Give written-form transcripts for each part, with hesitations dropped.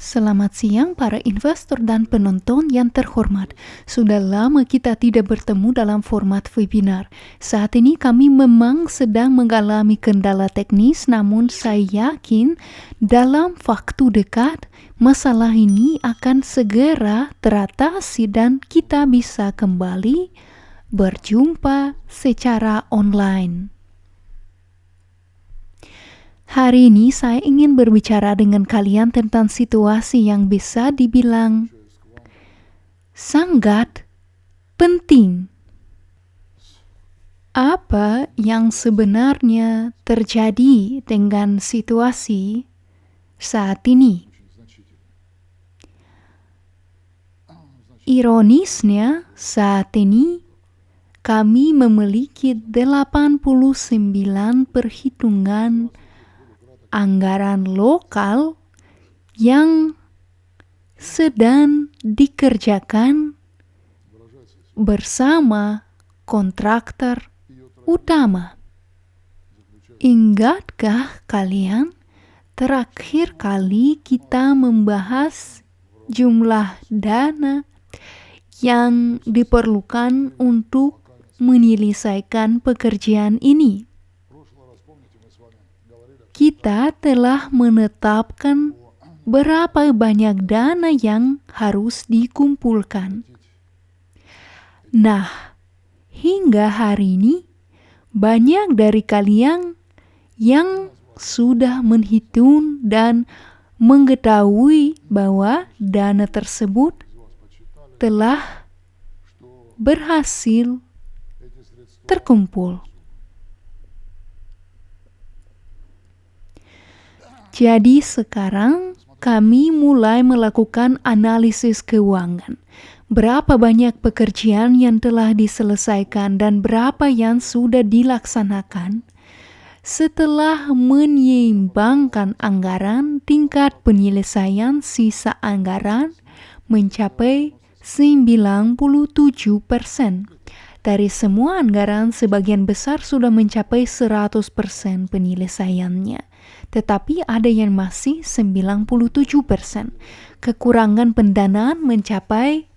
Selamat siang para investor dan penonton yang terhormat. Sudah lama kita tidak bertemu dalam format webinar. Saat ini kami memang sedang mengalami kendala teknis, namun saya yakin dalam waktu dekat masalah ini akan segera teratasi dan kita bisa kembali berjumpa secara online. Hari ini saya ingin berbicara dengan kalian tentang situasi yang bisa dibilang sangat penting. Apa yang sebenarnya terjadi dengan situasi saat ini? Ironisnya, saat ini kami memiliki 89 perhitungan anggaran lokal yang sedang dikerjakan bersama kontraktor utama. Ingatkah kalian terakhir kali kita membahas jumlah dana yang diperlukan untuk menyelesaikan pekerjaan ini? Kita telah menetapkan berapa banyak dana yang harus dikumpulkan. Nah, hingga hari ini banyak dari kalian yang sudah menghitung dan mengetahui bahwa dana tersebut telah berhasil terkumpul. Jadi sekarang kami mulai melakukan analisis keuangan. Berapa banyak pekerjaan yang telah diselesaikan dan berapa yang sudah dilaksanakan. Setelah menyeimbangkan anggaran, tingkat penyelesaian sisa anggaran mencapai 97%. Dari semua anggaran, sebagian besar sudah mencapai 100% penyelesaiannya. Tetapi ada yang masih 97%. Kekurangan pendanaan mencapai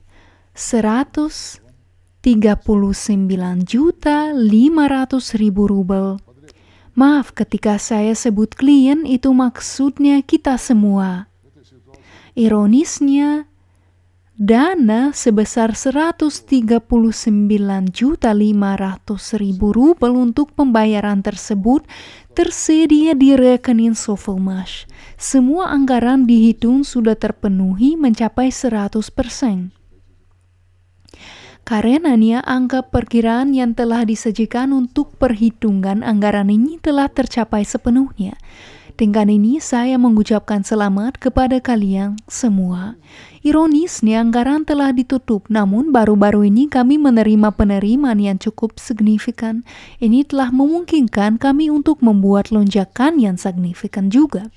139.500.000 rubel. Maaf, ketika saya sebut klien itu maksudnya kita semua. Ironisnya, dana sebesar 139.500.000 rubel untuk pembayaran tersebut tersedia di rekening Sovelmash. Semua anggaran dihitung sudah terpenuhi mencapai 100%. Karenanya angka perkiraan yang telah disajikan untuk perhitungan anggaran ini telah tercapai sepenuhnya. Dengan ini saya mengucapkan selamat kepada kalian semua. Ironisnya anggaran telah ditutup, namun baru-baru ini kami menerima penerimaan yang cukup signifikan. Ini telah memungkinkan kami untuk membuat lonjakan yang signifikan juga.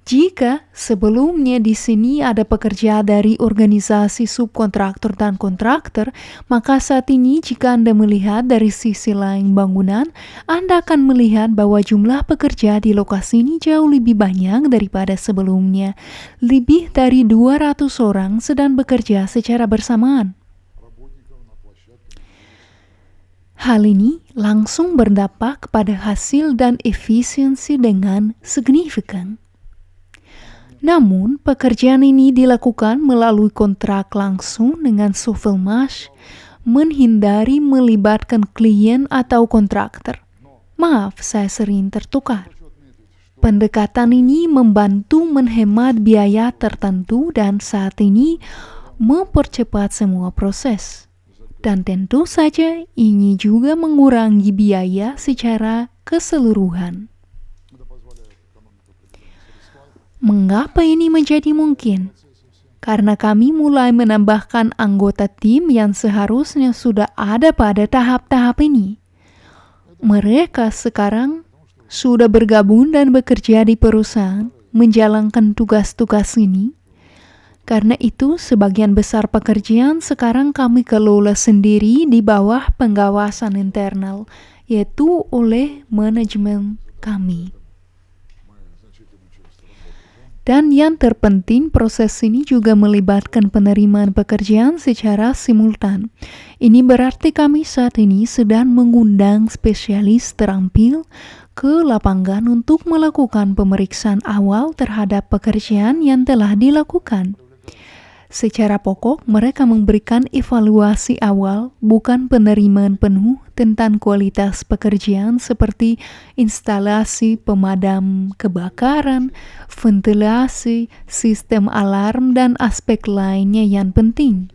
Jika sebelumnya di sini ada pekerja dari organisasi subkontraktor dan kontraktor, maka saat ini jika Anda melihat dari sisi lain bangunan, Anda akan melihat bahwa jumlah pekerja di lokasi ini jauh lebih banyak daripada sebelumnya. Lebih dari 200 orang sedang bekerja secara bersamaan. Hal ini langsung berdampak pada hasil dan efisiensi dengan signifikan. Namun, pekerjaan ini dilakukan melalui kontrak langsung dengan Sovelmash, menghindari melibatkan klien atau kontraktor. Maaf, saya sering tertukar. Pendekatan ini membantu menghemat biaya tertentu dan saat ini mempercepat semua proses. Dan tentu saja ini juga mengurangi biaya secara keseluruhan. Mengapa ini menjadi mungkin? Karena kami mulai menambahkan anggota tim yang seharusnya sudah ada pada tahap-tahap ini. Mereka sekarang sudah bergabung dan bekerja di perusahaan, menjalankan tugas-tugas ini. Karena itu, sebagian besar pekerjaan sekarang kami kelola sendiri di bawah pengawasan internal, yaitu oleh manajemen kami. Dan yang terpenting, proses ini juga melibatkan penerimaan pekerjaan secara simultan. Ini berarti kami saat ini sedang mengundang spesialis terampil ke lapangan untuk melakukan pemeriksaan awal terhadap pekerjaan yang telah dilakukan. Secara pokok, mereka memberikan evaluasi awal, bukan penerimaan penuh tentang kualitas pekerjaan seperti instalasi pemadam kebakaran, ventilasi, sistem alarm, dan aspek lainnya yang penting.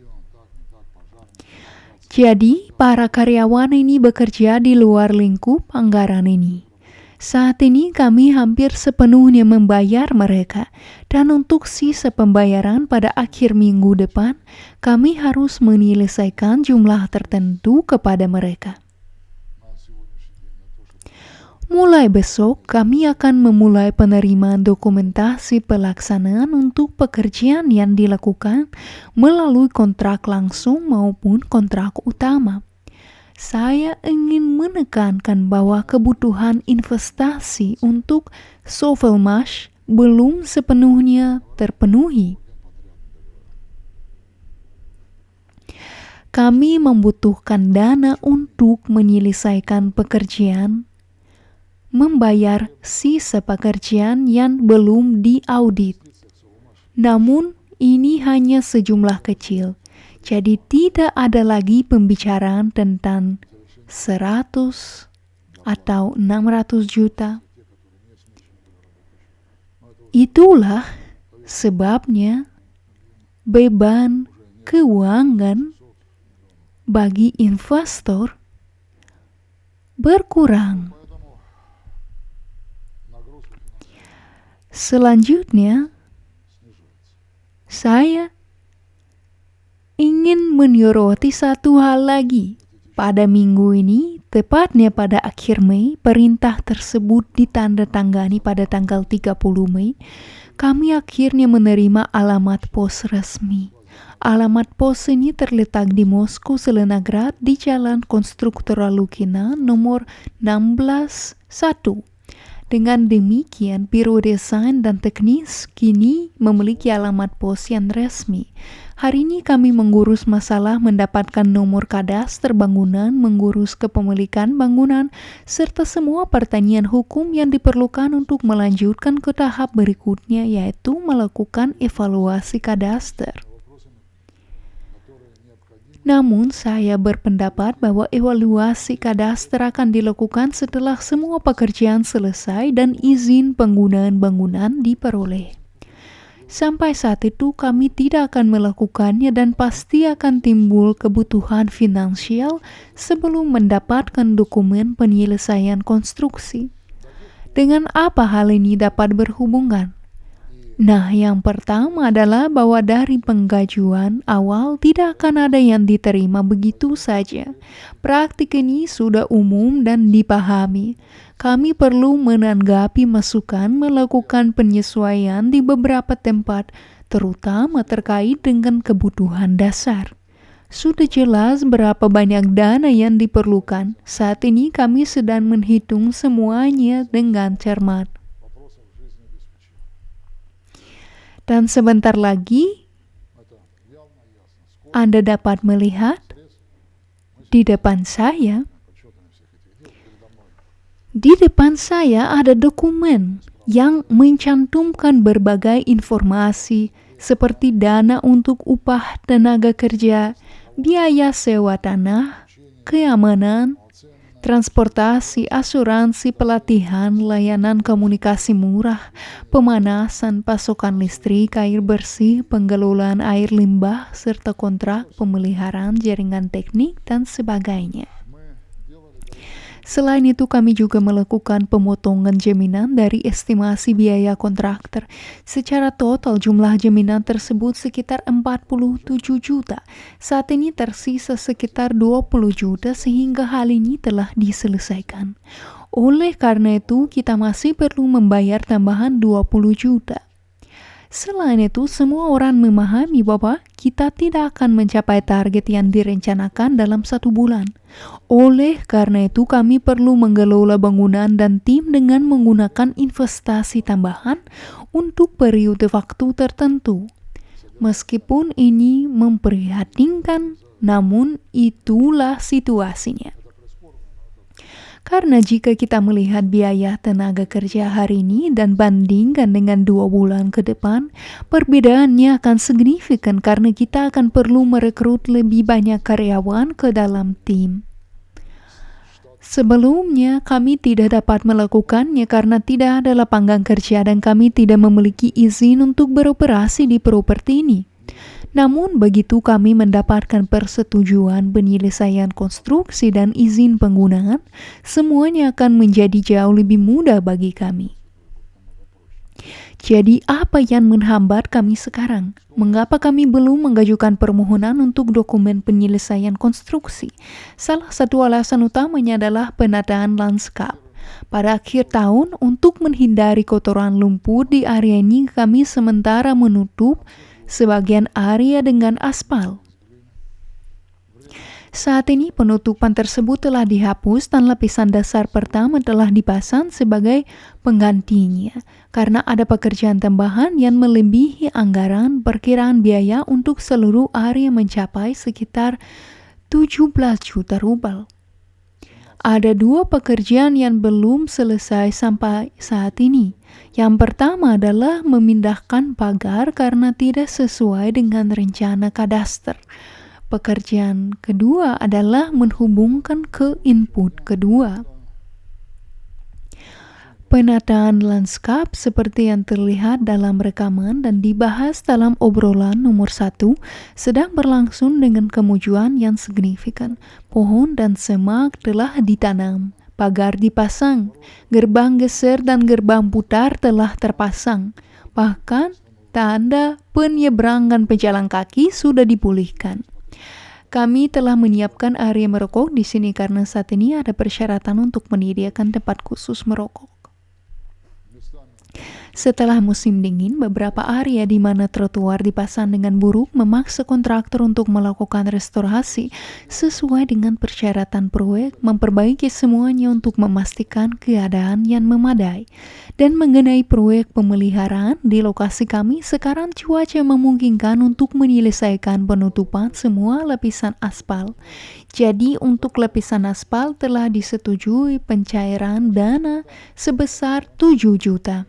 Jadi, para karyawan ini bekerja di luar lingkup anggaran ini. Saat ini kami hampir sepenuhnya membayar mereka, dan untuk sisa pembayaran pada akhir minggu depan, kami harus menyelesaikan jumlah tertentu kepada mereka. Mulai besok, kami akan memulai penerimaan dokumentasi pelaksanaan untuk pekerjaan yang dilakukan melalui kontrak langsung maupun kontrak utama. Saya ingin menekankan bahwa kebutuhan investasi untuk Sovelmash belum sepenuhnya terpenuhi. Kami membutuhkan dana untuk menyelesaikan pekerjaan, membayar sisa pekerjaan yang belum diaudit. Namun, ini hanya sejumlah kecil. Jadi tidak ada lagi pembicaraan tentang 100 atau 600 juta. Itulah sebabnya beban keuangan bagi investor berkurang. Selanjutnya, saya ingin menyoroti satu hal lagi. Pada minggu ini, tepatnya pada akhir Mei, perintah tersebut ditandatangani pada tanggal 30 Mei. Kami akhirnya menerima alamat pos resmi. Alamat pos ini terletak di Moskow, Zelenograd, di Jalan Konstruktora Lukina nomor 16-1. Dengan demikian, Biro Desain dan Teknis kini memiliki alamat pos yang resmi. Hari ini kami mengurus masalah mendapatkan nomor kadaster bangunan, mengurus kepemilikan bangunan, serta semua pertanyaan hukum yang diperlukan untuk melanjutkan ke tahap berikutnya, yaitu melakukan evaluasi kadaster. Namun, saya berpendapat bahwa evaluasi kadaster akan dilakukan setelah semua pekerjaan selesai dan izin penggunaan bangunan diperoleh. Sampai saat itu, kami tidak akan melakukannya dan pasti akan timbul kebutuhan finansial sebelum mendapatkan dokumen penyelesaian konstruksi. Dengan apa hal ini dapat berhubungan? Nah, yang pertama adalah bahwa dari penggajuan awal tidak akan ada yang diterima begitu saja. Praktik ini sudah umum dan dipahami. Kami perlu menanggapi masukan melakukan penyesuaian di beberapa tempat, terutama terkait dengan kebutuhan dasar. Sudah jelas berapa banyak dana yang diperlukan. Saat ini kami sedang menghitung semuanya dengan cermat. Dan sebentar lagi, Anda dapat melihat di depan saya ada dokumen yang mencantumkan berbagai informasi seperti dana untuk upah tenaga kerja, biaya sewa tanah, keamanan, transportasi, asuransi, pelatihan, layanan komunikasi murah, pemanasan, pasokan listrik, air bersih, pengelolaan air limbah, serta kontrak pemeliharaan jaringan teknik, dan sebagainya. Selain itu, kami juga melakukan pemotongan jaminan dari estimasi biaya kontraktor. Secara total, jumlah jaminan tersebut sekitar 47 juta. Saat ini tersisa sekitar 20 juta sehingga hal ini telah diselesaikan. Oleh karena itu, kita masih perlu membayar tambahan 20 juta. Selain itu, semua orang memahami bahwa kita tidak akan mencapai target yang direncanakan dalam 1 bulan. Oleh karena itu, kami perlu mengelola bangunan dan tim dengan menggunakan investasi tambahan untuk periode waktu tertentu. Meskipun ini memprihatinkan, namun itulah situasinya. Karena jika kita melihat biaya tenaga kerja hari ini dan bandingkan dengan 2 bulan ke depan, perbedaannya akan signifikan karena kita akan perlu merekrut lebih banyak karyawan ke dalam tim. Sebelumnya, kami tidak dapat melakukannya karena tidak ada lapangan kerja dan kami tidak memiliki izin untuk beroperasi di properti ini. Namun, begitu kami mendapatkan persetujuan penyelesaian konstruksi dan izin penggunaan, semuanya akan menjadi jauh lebih mudah bagi kami. Jadi, apa yang menghambat kami sekarang? Mengapa kami belum mengajukan permohonan untuk dokumen penyelesaian konstruksi? Salah satu alasan utamanya adalah penataan lanskap. Pada akhir tahun, untuk menghindari kotoran lumpur di area ini, kami sementara menutup sebagian area dengan aspal. Saat ini penutupan tersebut telah dihapus dan lapisan dasar pertama telah dipasang sebagai penggantinya karena ada pekerjaan tambahan yang melebihi anggaran. Perkiraan biaya untuk seluruh area mencapai sekitar 17 juta rubel. Ada 2 pekerjaan yang belum selesai sampai saat ini. Yang pertama adalah memindahkan pagar karena tidak sesuai dengan rencana kadaster. Pekerjaan kedua adalah menghubungkan ke input kedua. Penataan lanskap seperti yang terlihat dalam rekaman dan dibahas dalam obrolan nomor 1 sedang berlangsung dengan kemajuan yang signifikan. Pohon dan semak telah ditanam, pagar dipasang, gerbang geser dan gerbang putar telah terpasang. Bahkan tanda penyeberangan pejalan kaki sudah dipulihkan. Kami telah menyiapkan area merokok di sini karena saat ini ada persyaratan untuk menyediakan tempat khusus merokok. Setelah musim dingin, beberapa area di mana trotoar dipasang dengan buruk memaksa kontraktor untuk melakukan restorasi sesuai dengan persyaratan proyek, memperbaiki semuanya untuk memastikan keadaan yang memadai. Dan mengenai proyek pemeliharaan di lokasi kami, sekarang cuaca memungkinkan untuk menyelesaikan penutupan semua lapisan aspal. Jadi untuk lapisan aspal telah disetujui pencairan dana sebesar 7 juta.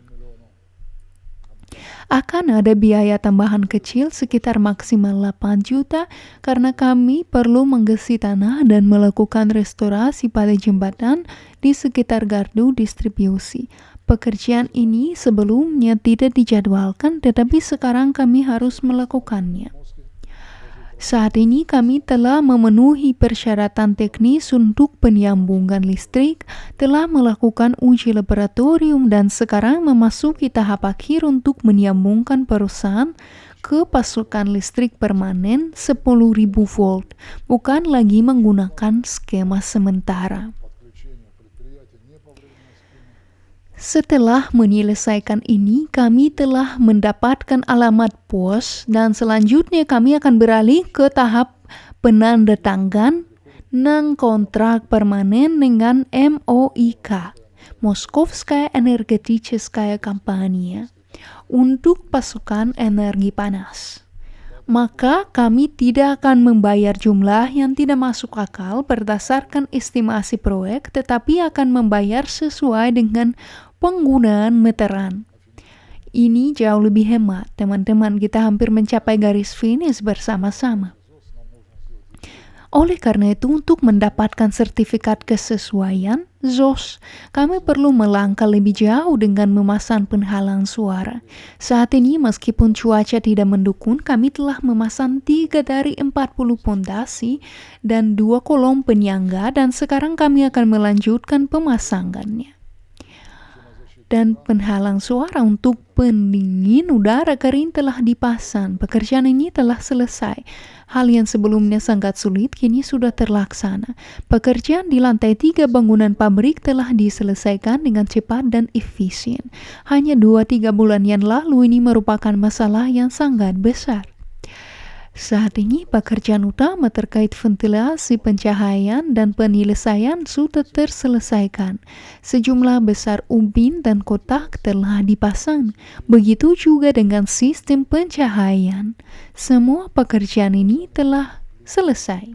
Akan ada biaya tambahan kecil sekitar maksimal 8 juta karena kami perlu menggesi tanah dan melakukan restorasi pada jembatan di sekitar gardu distribusi. Pekerjaan ini sebelumnya tidak dijadwalkan tetapi sekarang kami harus melakukannya. Saat ini kami telah memenuhi persyaratan teknis untuk penyambungan listrik, telah melakukan uji laboratorium dan sekarang memasuki tahap akhir untuk menyambungkan perusahaan ke pasokan listrik permanen 10.000 volt, bukan lagi menggunakan skema sementara. Setelah menyelesaikan ini, kami telah mendapatkan alamat pos dan selanjutnya kami akan beralih ke tahap penandatangan kontrak permanen dengan MOIK, Moskovskaya Energetическая Kompania, untuk pasokan energi panas. Maka kami tidak akan membayar jumlah yang tidak masuk akal berdasarkan estimasi proyek, tetapi akan membayar sesuai dengan penggunaan meteran. Ini jauh lebih hemat, teman-teman. Kita hampir mencapai garis finish bersama-sama. Oleh karena itu, untuk mendapatkan sertifikat kesesuaian ZOS, kami perlu melangkah lebih jauh dengan memasang penghalang suara. Saat ini, meskipun cuaca tidak mendukung, kami telah memasang 3 dari 40 pondasi dan 2 kolom penyangga dan sekarang kami akan melanjutkan pemasangannya. Dan penghalang suara untuk pendingin udara kering telah dipasang. Pekerjaan ini telah selesai. Hal yang sebelumnya sangat sulit kini sudah terlaksana. Pekerjaan di lantai 3 bangunan pabrik telah diselesaikan dengan cepat dan efisien. Hanya 2-3 bulan yang lalu ini merupakan masalah yang sangat besar. Saat ini pekerjaan utama terkait ventilasi pencahayaan dan penyelesaian sudah terselesaikan. Sejumlah besar ubin dan kotak telah dipasang. Begitu juga dengan sistem pencahayaan. Semua pekerjaan ini telah selesai.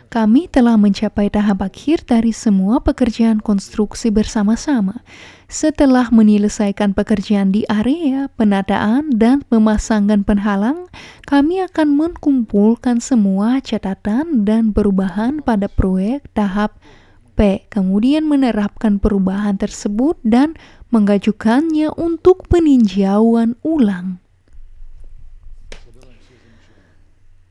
Kami telah mencapai tahap akhir dari semua pekerjaan konstruksi bersama-sama. Setelah menyelesaikan pekerjaan di area penataan dan pemasangan penghalang, kami akan mengumpulkan semua catatan dan perubahan pada proyek tahap P, kemudian menerapkan perubahan tersebut dan mengajukannya untuk peninjauan ulang.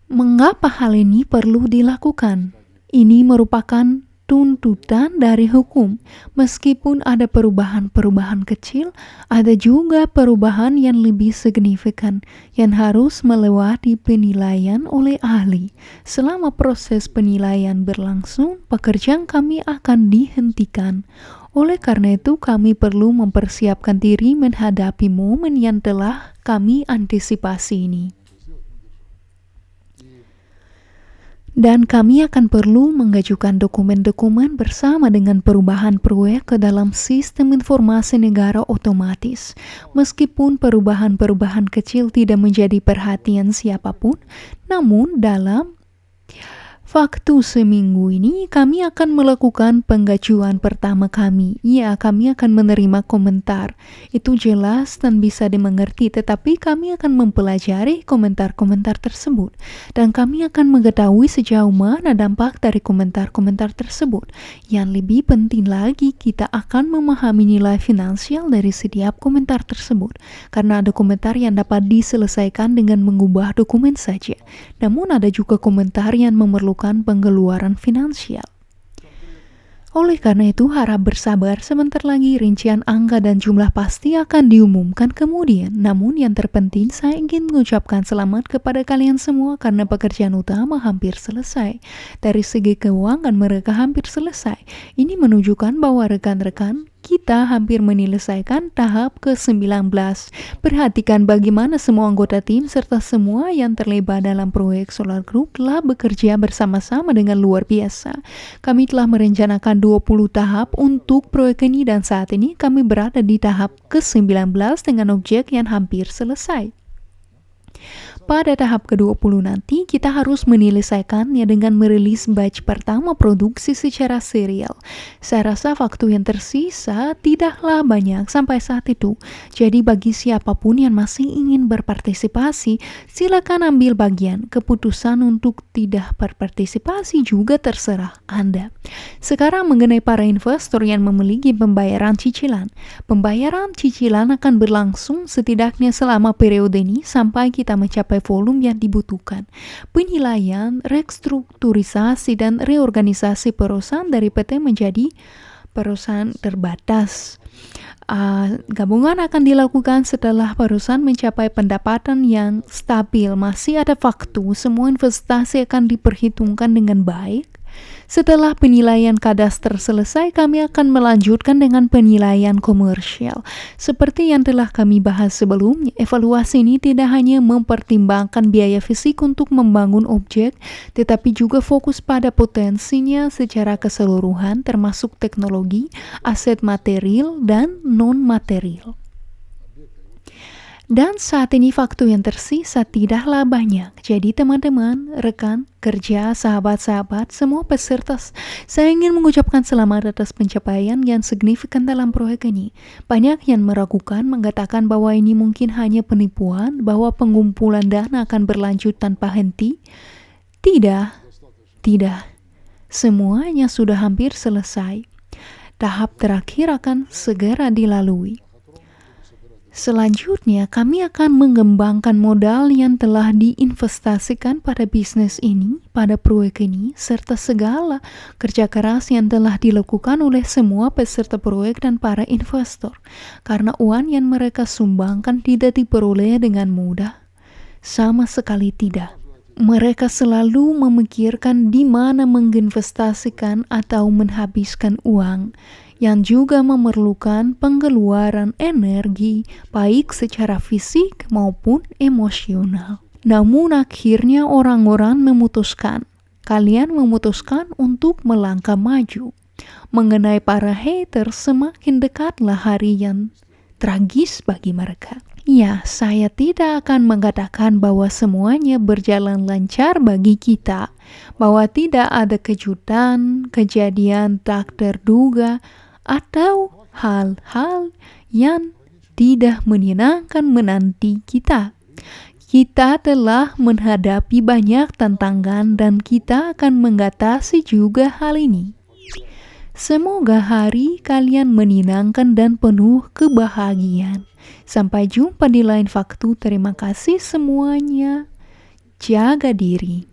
Mengapa hal ini perlu dilakukan? Ini merupakan tuntutan dari hukum. Meskipun ada perubahan-perubahan kecil, ada juga perubahan yang lebih signifikan yang harus melewati penilaian oleh ahli. Selama proses penilaian berlangsung, pekerjaan kami akan dihentikan. Oleh karena itu, kami perlu mempersiapkan diri menghadapi momen yang telah kami antisipasi ini. Dan kami akan perlu mengajukan dokumen-dokumen bersama dengan perubahan proyek ke dalam sistem informasi negara otomatis. Meskipun perubahan-perubahan kecil tidak menjadi perhatian siapapun, namun dalam waktu seminggu ini kami akan melakukan pengajuan pertama kami. Ya, kami akan menerima komentar. Itu jelas dan bisa dimengerti, tetapi kami akan mempelajari komentar-komentar tersebut. Dan kami akan mengetahui sejauh mana dampak dari komentar-komentar tersebut. Yang lebih penting lagi, kita akan memahami nilai finansial dari setiap komentar tersebut. Karena ada komentar yang dapat diselesaikan dengan mengubah dokumen saja. Namun ada juga komentar yang memerlukan pengeluaran finansial. Oleh karena itu, harap bersabar, sebentar lagi rincian angka dan jumlah pasti akan diumumkan kemudian. Namun yang terpenting, saya ingin mengucapkan selamat kepada kalian semua karena pekerjaan utama hampir selesai. Dari segi keuangan mereka hampir selesai. Ini menunjukkan bahwa rekan-rekan kita hampir menyelesaikan tahap ke-19. Perhatikan bagaimana semua anggota tim serta semua yang terlibat dalam proyek Solar Group telah bekerja bersama-sama dengan luar biasa. Kami telah merencanakan 20 tahap untuk proyek ini dan saat ini kami berada di tahap ke-19 dengan objek yang hampir selesai. Pada tahap ke-20 nanti, kita harus menyelesaikannya dengan merilis batch pertama produksi secara serial. Saya rasa waktu yang tersisa tidaklah banyak sampai saat itu. Jadi bagi siapapun yang masih ingin berpartisipasi, silakan ambil bagian. Keputusan untuk tidak berpartisipasi juga terserah Anda. Sekarang mengenai para investor yang memiliki pembayaran cicilan. Pembayaran cicilan akan berlangsung setidaknya selama periode ini sampai kita mencapai volume yang dibutuhkan. Penilaian, restrukturisasi, dan reorganisasi perusahaan dari PT menjadi perusahaan terbatas. Gabungan akan dilakukan setelah perusahaan mencapai pendapatan yang stabil. Masih ada waktu, semua investasi akan diperhitungkan dengan baik. Setelah penilaian kadaster selesai, kami akan melanjutkan dengan penilaian komersial. Seperti yang telah kami bahas sebelumnya, evaluasi ini tidak hanya mempertimbangkan biaya fisik untuk membangun objek, tetapi juga fokus pada potensinya secara keseluruhan termasuk teknologi, aset material, dan non-material. Dan saat ini waktu yang tersisa tidaklah banyak. Jadi teman-teman, rekan, kerja, sahabat-sahabat, semua peserta, saya ingin mengucapkan selamat atas pencapaian yang signifikan dalam proyek ini. Banyak yang meragukan, mengatakan bahwa ini mungkin hanya penipuan, bahwa pengumpulan dana akan berlanjut tanpa henti. Tidak. Semuanya sudah hampir selesai. Tahap terakhir akan segera dilalui. Selanjutnya, kami akan mengembangkan modal yang telah diinvestasikan pada bisnis ini, pada proyek ini, serta segala kerja keras yang telah dilakukan oleh semua peserta proyek dan para investor. Karena uang yang mereka sumbangkan tidak diperoleh dengan mudah. Sama sekali tidak. Mereka selalu memikirkan di mana menginvestasikan atau menghabiskan uang. yang juga memerlukan pengeluaran energi baik secara fisik maupun emosional. Namun akhirnya kalian memutuskan untuk melangkah maju. Mengenai para haters, semakin dekatlah hari yang tragis bagi mereka. Ya, saya tidak akan mengatakan bahwa semuanya berjalan lancar bagi kita, bahwa tidak ada kejutan, kejadian tak terduga, atau hal-hal yang tidak menyenangkan menanti kita. Kita telah menghadapi banyak tantangan dan kita akan mengatasi juga hal ini. Semoga hari kalian menyenangkan dan penuh kebahagiaan. Sampai jumpa di lain waktu. Terima kasih semuanya. Jaga diri.